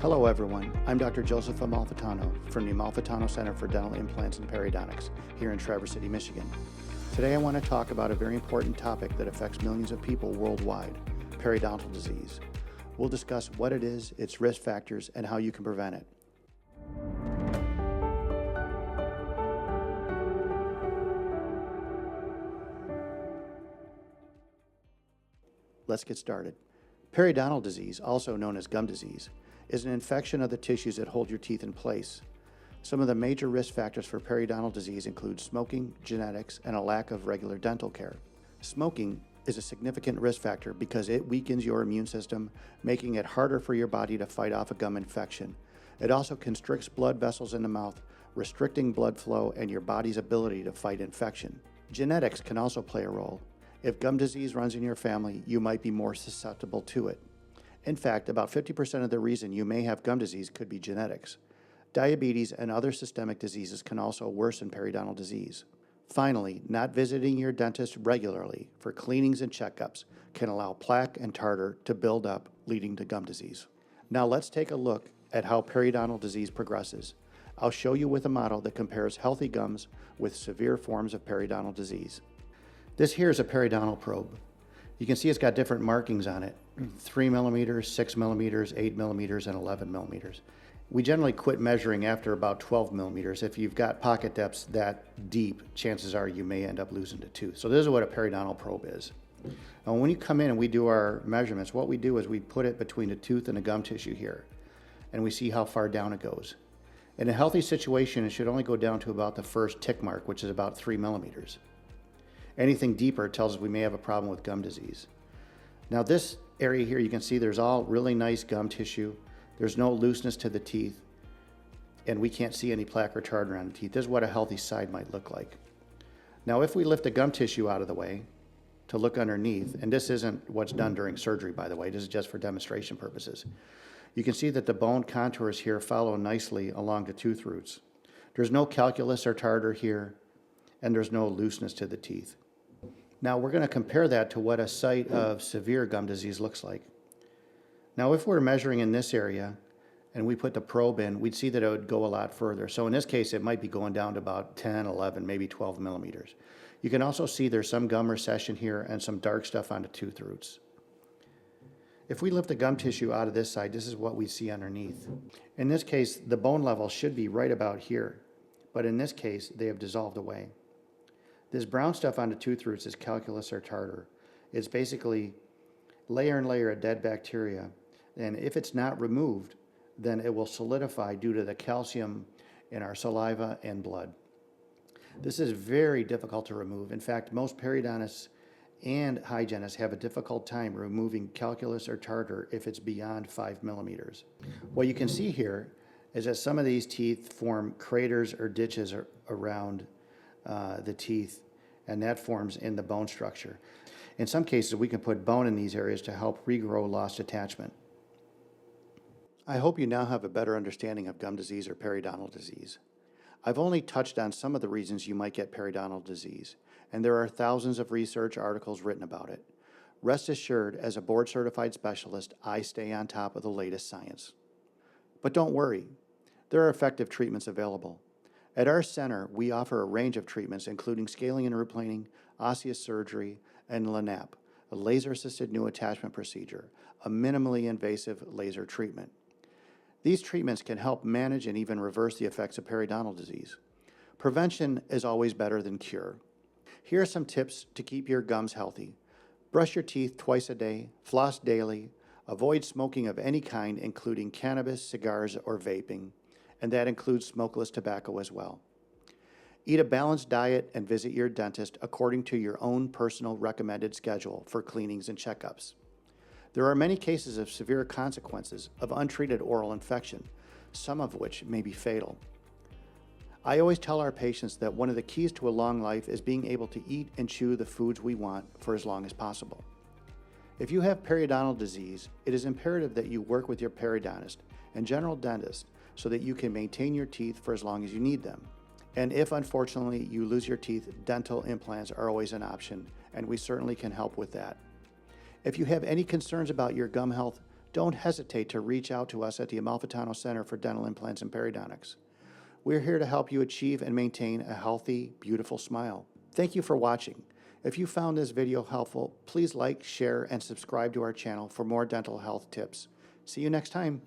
Hello everyone, I'm Dr. Joseph Amalfitano from the Amalfitano Center for Dental Implants and Periodontics here in Traverse City, Michigan. Today I want to talk about a very important topic that affects millions of people worldwide, periodontal disease. We'll discuss what it is, its risk factors, and how you can prevent it. Let's get started. Periodontal disease, also known as gum disease, is an infection of the tissues that hold your teeth in place. Some of the major risk factors for periodontal disease include smoking, genetics, and a lack of regular dental care. Smoking is a significant risk factor because it weakens your immune system, making it harder for your body to fight off a gum infection. It also constricts blood vessels in the mouth, restricting blood flow and your body's ability to fight infection. Genetics can also play a role. If gum disease runs in your family, you might be more susceptible to it. In fact, about 50% of the reason you may have gum disease could be genetics. Diabetes and other systemic diseases can also worsen periodontal disease. Finally, not visiting your dentist regularly for cleanings and checkups can allow plaque and tartar to build up, leading to gum disease. Now let's take a look at how periodontal disease progresses. I'll show you with a model that compares healthy gums with severe forms of periodontal disease. This here is a periodontal probe. You can see it's got different markings on it, 3 millimeters, 6 millimeters, 8 millimeters, and 11 millimeters. We generally quit measuring after about 12 millimeters. If you've got pocket depths that deep, chances are you may end up losing a tooth. So this is what a periodontal probe is. Now when you come in and we do our measurements, what we do is we put it between a tooth and a gum tissue here, and we see how far down it goes. In a healthy situation, it should only go down to about the first tick mark, which is about 3 millimeters. Anything deeper tells us we may have a problem with gum disease. Now this area here, you can see there's all really nice gum tissue. There's no looseness to the teeth, and we can't see any plaque or tartar on the teeth. This is what a healthy side might look like. Now if we lift the gum tissue out of the way to look underneath, and this isn't what's done during surgery, by the way, this is just for demonstration purposes, you can see that the bone contours here follow nicely along the tooth roots. There's no calculus or tartar here, and there's no looseness to the teeth. Now we're going to compare that to what a site of severe gum disease looks like. Now if we're measuring in this area and we put the probe in, we'd see that it would go a lot further. So in this case, it might be going down to about 10, 11, maybe 12 millimeters. You can also see there's some gum recession here and some dark stuff on the tooth roots. If we lift the gum tissue out of this side, this is what we see underneath. In this case, the bone level should be right about here, but in this case, they have dissolved away. This brown stuff on the tooth roots is calculus or tartar. It's basically layer and layer of dead bacteria, and if it's not removed, then it will solidify due to the calcium in our saliva and blood. This is very difficult to remove. In fact, most periodontists and hygienists have a difficult time removing calculus or tartar if it's beyond 5 millimeters. What you can see here is that some of these teeth form craters or ditches around the teeth, and that forms in the bone structure. In some cases, we can put bone in these areas to help regrow lost attachment. I hope you now have a better understanding of gum disease or periodontal disease. I've only touched on some of the reasons you might get periodontal disease, and there are thousands of research articles written about it. Rest assured, as a board-certified specialist, I stay on top of the latest science. But don't worry, there are effective treatments available. At our center, we offer a range of treatments including scaling and replaning, osseous surgery, and LANAP, a laser-assisted new attachment procedure, a minimally invasive laser treatment. These treatments can help manage and even reverse the effects of periodontal disease. Prevention is always better than cure. Here are some tips to keep your gums healthy. Brush your teeth twice a day, floss daily, avoid smoking of any kind including cannabis, cigars, or vaping, and that includes smokeless tobacco as well. Eat a balanced diet and visit your dentist according to your own personal recommended schedule for cleanings and checkups. There are many cases of severe consequences of untreated oral infection, some of which may be fatal. I always tell our patients that one of the keys to a long life is being able to eat and chew the foods we want for as long as possible. If you have periodontal disease, it is imperative that you work with your periodontist and general dentist so that you can maintain your teeth for as long as you need them. And if unfortunately you lose your teeth, dental implants are always an option, and we certainly can help with that. If you have any concerns about your gum health, don't hesitate to reach out to us at the Amalfitano Center for Dental Implants and Periodontics. We're here to help you achieve and maintain a healthy, beautiful smile. Thank you for watching. If you found this video helpful, please like, share, and subscribe to our channel for more dental health tips. See you next time.